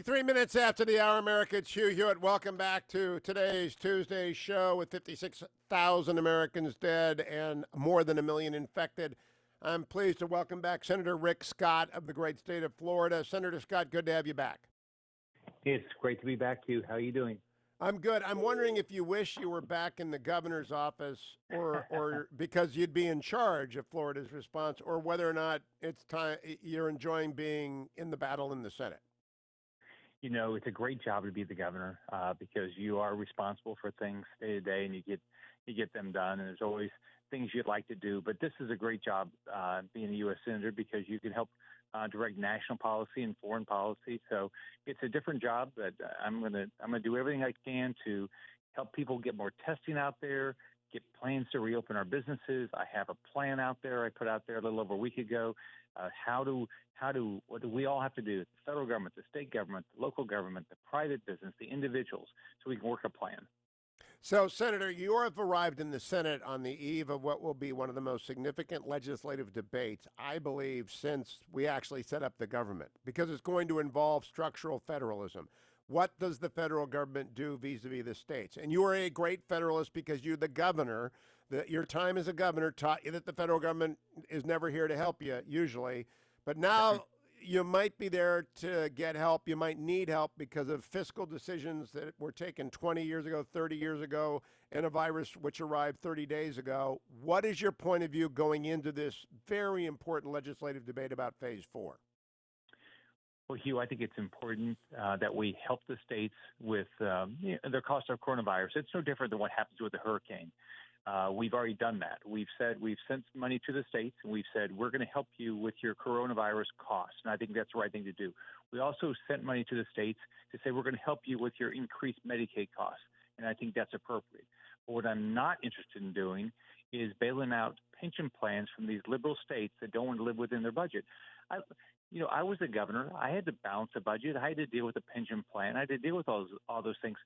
3 minutes after the hour, America, it's Hugh Hewitt. Welcome back to today's Tuesday show with 56,000 Americans dead and more than a million infected. I'm pleased to welcome back Senator Rick Scott of the great state of Florida. Senator Scott, good to have you back. It's great to be back, Hugh. How are you doing? I'm good. I'm wondering if you wish you were back in the governor's office or because you'd be in charge of Florida's response, or whether or not it's time you're enjoying being in the battle in the Senate. You know, it's a great job to be the governor because you are responsible for things day to day, and you get them done. And there's always things you'd like to do, but this is a great job being a U.S. senator because you can help direct national policy and foreign policy. So it's a different job, but I'm gonna do everything I can to help people get more testing out there, get plans to reopen our businesses. I have a plan out there I put out there a little over a week ago. What do we all have to do? The federal government, the state government, the local government, the private business, the individuals, so we can work a plan. So, Senator, you have arrived in the Senate on the eve of what will be one of the most significant legislative debates, I believe, since we actually set up the government, because it's going to involve structural federalism. What does the federal government do vis-a-vis the states? And you are a great federalist because you're the governor. Your time as a governor taught you that the federal government is never here to help you, usually. But now you might be there to get help. You might need help because of fiscal decisions that were taken 20 years ago, 30 years ago, and a virus which arrived 30 days ago. What is your point of view going into this very important legislative debate about phase 4? Well, Hugh, I think it's important that we help the states with their cost of coronavirus. It's no different than what happens with a hurricane. We've already done that. We've sent money to the states, and we've said we're going to help you with your coronavirus costs. And I think that's the right thing to do. We also sent money to the states to say we're going to help you with your increased Medicaid costs. And I think that's appropriate. But what I'm not interested in doing is bailing out pension plans from these liberal states that don't want to live within their budget. I was the governor. I had to balance the budget. I had to deal with the pension plan. I had to deal with all those things.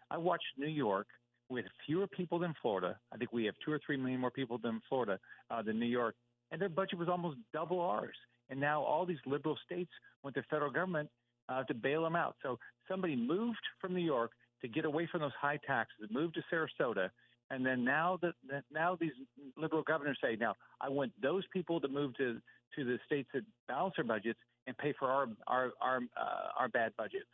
I watched New York with fewer people than Florida. I think we have 2 or 3 million more people than Florida, than New York, and their budget was almost double ours. And now all these liberal states want the federal government to bail them out. So somebody moved from New York to get away from those high taxes, moved to Sarasota, and then now these liberal governors say, now I want those people to move to the states that balance their budgets and pay for our bad budgets.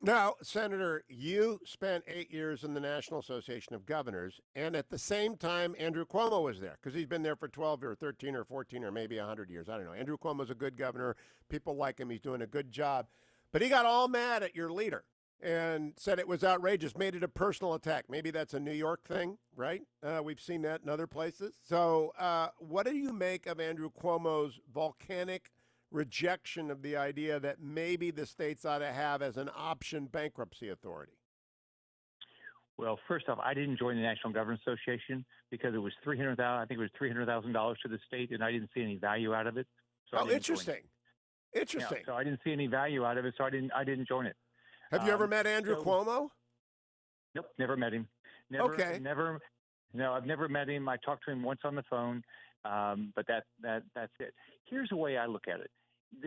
Now, Senator, you spent 8 years in the National Association of Governors, and at the same time, Andrew Cuomo was there because he's been there for 12 or 13 or 14 or maybe 100 years. I don't know. Andrew Cuomo's a good governor. People like him. He's doing a good job. But he got all mad at your leader and said it was outrageous, made it a personal attack. Maybe that's a New York thing, right? We've seen that in other places. So what do you make of Andrew Cuomo's volcanic rejection of the idea that maybe the states ought to have as an option bankruptcy authority? Well, first off, I didn't join the National Governors Association because it was $300,000 to the state, and I didn't see any value out of it. So interesting. Interesting. Yeah, so I didn't see any value out of it, so I didn't join it. Have you ever met Andrew Cuomo? Nope, never met him. Never. No, I've never met him. I talked to him once on the phone, but that's it. Here's the way I look at it: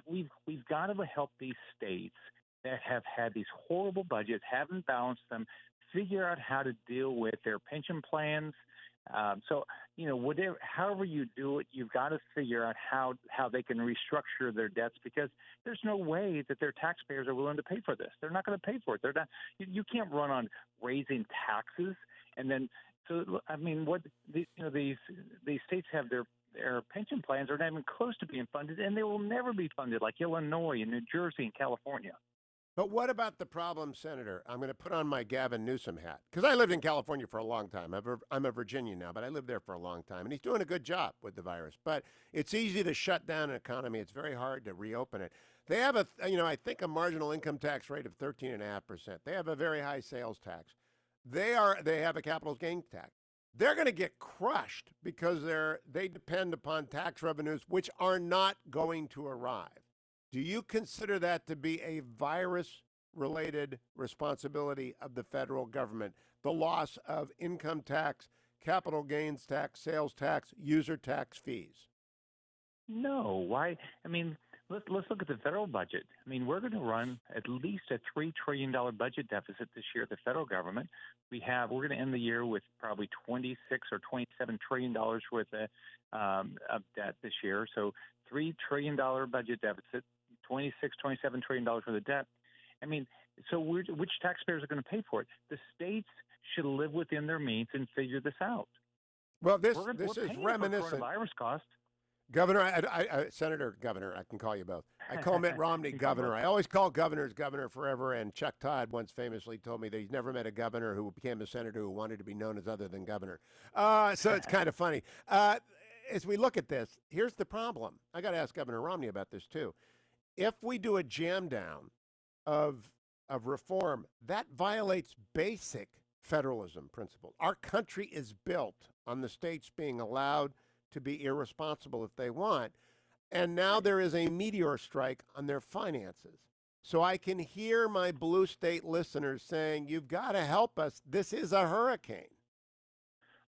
we've got to help these states that have had these horrible budgets, haven't balanced them, figure out how to deal with their pension plans. However you do it, you've got to figure out how they can restructure their debts, because there's no way that their taxpayers are willing to pay for this. They're not going to pay for it. They're not. You can't run on raising taxes and then. So I mean, these states have their pension plans are not even close to being funded, and they will never be funded, like Illinois and New Jersey and California. But what about the problem, Senator? I'm going to put on my Gavin Newsom hat because I lived in California for a long time. I'm a Virginian now, but I lived there for a long time, and he's doing a good job with the virus. But it's easy to shut down an economy. It's very hard to reopen it. They have I think a marginal income tax rate of 13.5%. They have a very high sales tax. They have a capital gains tax. They're going to get crushed because they depend upon tax revenues which are not going to arrive. Do you consider that to be a virus-related responsibility of the federal government, the loss of income tax, capital gains tax, sales tax, user tax fees? No. Why? I mean, let's look at the federal budget. I mean, we're going to run at least a $3 trillion budget deficit this year. The federal government, we're going to end the year with probably 26 or 27 trillion dollars worth of debt this year. So $3 trillion budget deficit, 26, 27 trillion dollars worth of debt. I mean, so which taxpayers are going to pay for it? The states should live within their means and figure this out. Well, this We're is paying reminiscent. for coronavirus cost. Governor, Senator, Governor, I can call you both. I call Mitt Romney governor. I always call governors governor forever, and Chuck Todd once famously told me that he's never met a governor who became a senator who wanted to be known as other than governor. So it's kind of funny. As we look at this, here's the problem. I got to ask Governor Romney about this too. If we do a jam down of reform, that violates basic federalism principles. Our country is built on the states being allowed to be irresponsible if they want. And now there is a meteor strike on their finances. So I can hear my blue state listeners saying, you've got to help us. This is a hurricane.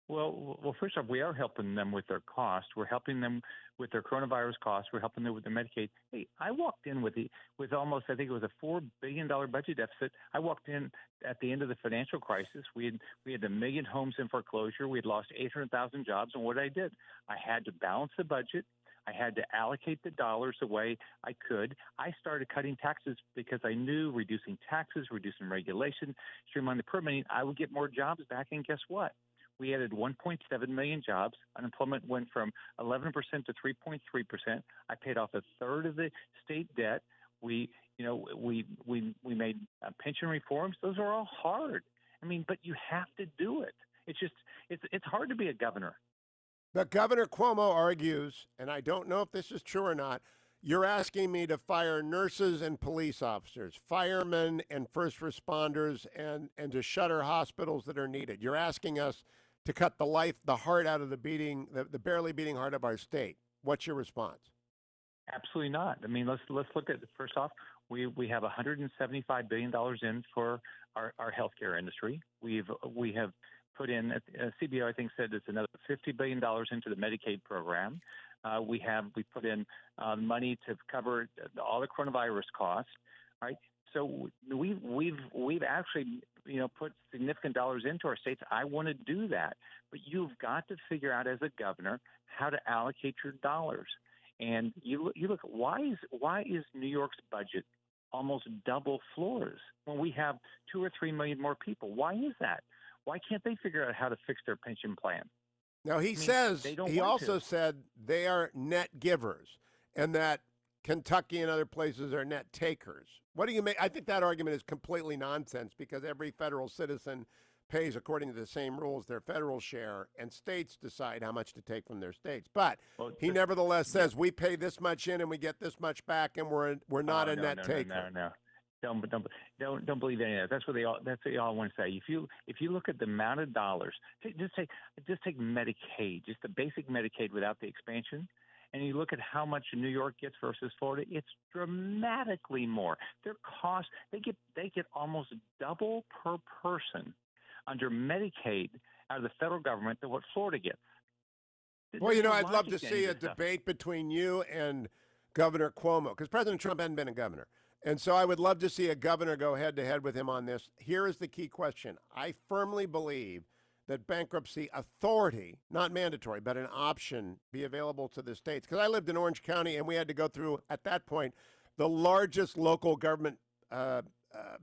Well, first off, we are helping them with their cost. We're helping them with their coronavirus costs. We're helping them with their Medicaid. Hey, I walked in with almost, I think it was a $4 billion budget deficit. I walked in at the end of the financial crisis. We had 1 million homes in foreclosure. We had lost 800,000 jobs. And what I did, I had to balance the budget. I had to allocate the dollars the way I could. I started cutting taxes because I knew reducing taxes, reducing regulation, streamlining the permitting, I would get more jobs back. And guess what? We added 1.7 million jobs. Unemployment went from 11% to 3.3%. I paid off a third of the state debt. We made pension reforms. Those are all hard. I mean, but you have to do it. It's hard to be a governor. But Governor Cuomo argues, and I don't know if this is true or not, you're asking me to fire nurses and police officers, firemen and first responders, and to shutter hospitals that are needed. You're asking us to cut the heart out of the barely beating heart of our state. What's your response? Absolutely not. I mean, let's look at, first off, we have $175 billion in for our healthcare industry. We have put in, CBO I think said it's another $50 billion into the Medicaid program. We put in money to cover all the coronavirus costs, right? So we've actually put significant dollars into our states. I want to do that, but you've got to figure out as a governor how to allocate your dollars. And you look at why is New York's budget almost double Florida's when we have 2 or 3 million more people? Why is that? Why can't they figure out how to fix their pension plan? Now he also said they are net givers and that Kentucky and other places are net takers. What do you make? I think that argument is completely nonsense because every federal citizen pays according to the same rules their federal share, and states decide how much to take from their states. But he nevertheless says we pay this much in and we get this much back, and we're not a net taker. No. Don't believe any of that. That's what they all want to say. If you look at the amount of dollars, just take Medicaid, just the basic Medicaid without the expansion, and you look at how much New York gets versus Florida, it's dramatically more. Their cost, they get almost double per person under Medicaid out of the federal government than what Florida gets. Well, I'd love to see a debate between you and Governor Cuomo, because President Trump hadn't been a governor. And so I would love to see a governor go head-to-head with him on this. Here is the key question. I firmly believe that bankruptcy authority, not mandatory, but an option, be available to the states. Because I lived in Orange County, and we had to go through, at that point, the largest local government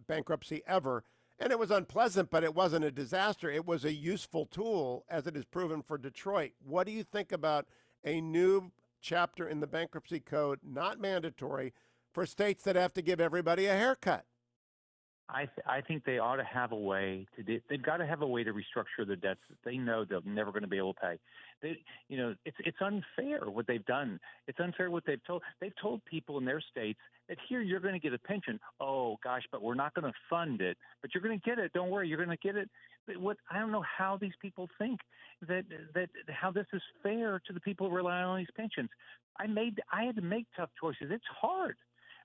bankruptcy ever. And it was unpleasant, but it wasn't a disaster. It was a useful tool, as it is proven for Detroit. What do you think about a new chapter in the bankruptcy code, not mandatory, for states that have to give everybody a haircut? I think they ought to have a way to do. They've got to have a way to restructure their debts that they know they're never going to be able to pay. It's unfair what they've done. It's unfair what they've told. They've told people in their states that here you're going to get a pension. Oh gosh, but we're not going to fund it. But you're going to get it. Don't worry, you're going to get it. I don't know how these people think that how this is fair to the people who rely on these pensions. I had to make tough choices. It's hard.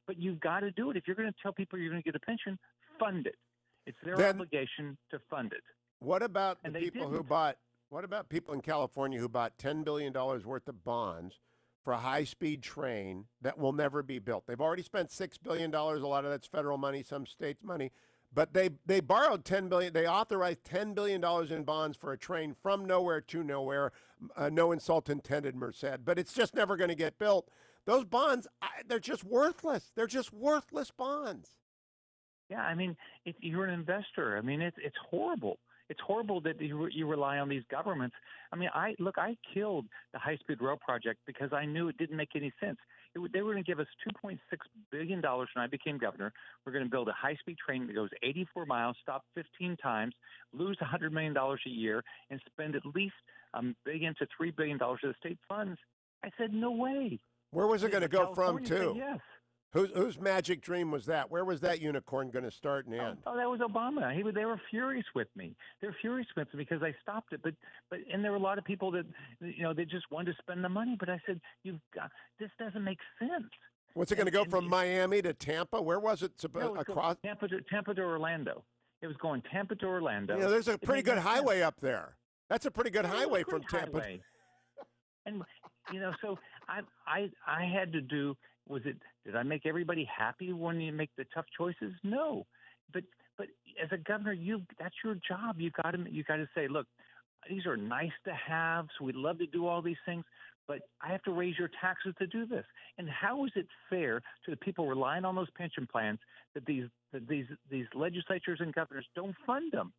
But you've got to do it. If you're going to tell people you're going to get a pension, fund it. It's their obligation to fund it. What about What about people in California who bought $10 billion worth of bonds for a high-speed train that will never be built. They've already spent $6 billion. A lot of that's federal money, some states' money, but they borrowed $10 billion. They authorized $10 billion in bonds for a train from nowhere to nowhere. No insult intended, Merced, but it's just never going to get built. Those bonds, they're just worthless. They're just worthless bonds. Yeah, I mean, if you're an investor, I mean, it's horrible. It's horrible that you rely on these governments. I mean, I killed the high-speed rail project because I knew it didn't make any sense. They were going to give us $2.6 billion when I became governor. We're going to build a high-speed train that goes 84 miles, stop 15 times, lose $100 million a year, and spend at least $1 billion to $3 billion of the state funds. I said, no way. Where was it going to go from, California to? said yes. Whose magic dream was that? Where was that unicorn going to start and end? Oh, that was Obama. They were furious with me. They're furious with me because I stopped it. But and there were a lot of people that they just wanted to spend the money. But I said, this doesn't make sense. What's it going to go from Miami to Tampa? Where was it? Across Tampa to Orlando. It was going Tampa to Orlando. Yeah, there's a pretty good highway up there. That's a pretty good highway from Tampa. And so I had to do. Did I make everybody happy when you make the tough choices? No, but as a governor, that's your job. You got to say, look, these are nice to have. So we'd love to do all these things, but I have to raise your taxes to do this. And how is it fair to the people relying on those pension plans that these legislatures and governors don't fund them?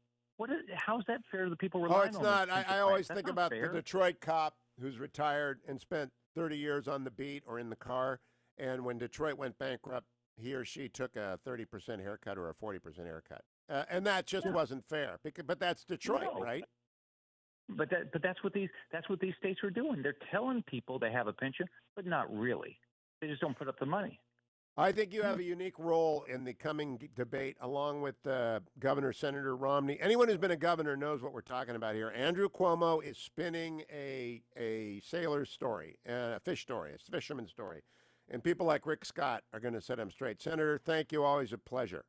How's that fair to the people relying on them? Oh, it's not. I always think about the Detroit cop who's retired and spent 30 years on the beat or in the car. And when Detroit went bankrupt, he or she took a 30% haircut or a 40% haircut. And that just wasn't fair. But that's Detroit, right? But that's what these states are doing. They're telling people they have a pension, but not really. They just don't put up the money. I think you have a unique role in the coming debate, along with Governor Senator Romney. Anyone who's been a governor knows what we're talking about here. Andrew Cuomo is spinning a sailor's story, a fish story, a fisherman's story. And people like Rick Scott are going to set him straight. Senator, thank you. Always a pleasure.